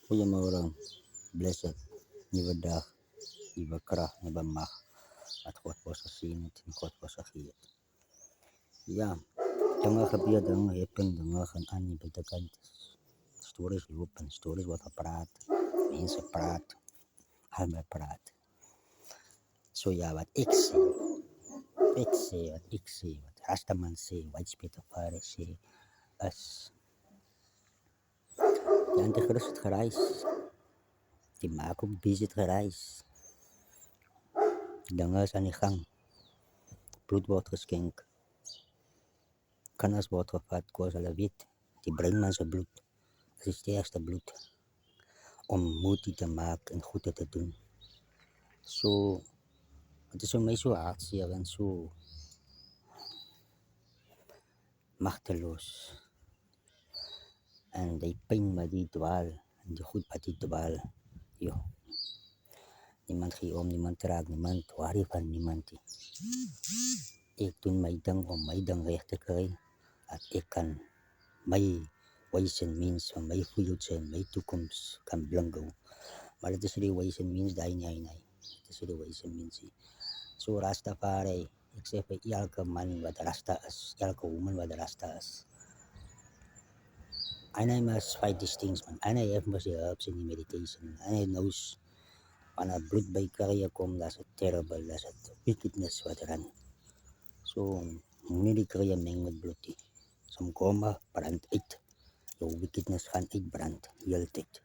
Goeiemôre, blessed, nuwe dag, nuwe krag, nuwe mag wat God vir ons geseën het en God vir ons gegee het. Ja, dinge gebeur, dinge happen, dinge gaan aan die buitekant. Stories loop en stories word gepraat, mense praat, almal praat. So ja, wat ek sê, wat Rastaman sê, White Spitfire sê, is die antichrist het gereis, die maak ook busy het gereis. Dinge is aan die gang, bloed word geskenk, kinders word gevat, koos hulle weet, die breinman se bloed is die sterkste bloed om moeite te maak en goede te doen. So, het is vir my so hartseer en so magteloos. En die pyn wat die dwaal, en die goed wat die dwaal, joh. Niemand gee om, niemand raak, niemand worry van niemand nie. Ek doen my ding om my ding reg te kry, dat ek kan my ways and means van my future en my toekoms kan blingo. Maar dit is nie die ways and means daai nie. Dit is nie die ways and means nie. So Rastafari, ek sê vir elke man wat Rasta is, elke woman wat Rasta is, and I must fight these things, man. And I have must die herbs in die meditation. And I knows, wanneer bloed by karriere kom, dat is terrible, dat is wickedness wat ran. So, moenie die karriere meng met bloed nie. Som komme, brand uit. Jou wickedness gaan uitbrand, heel tyd.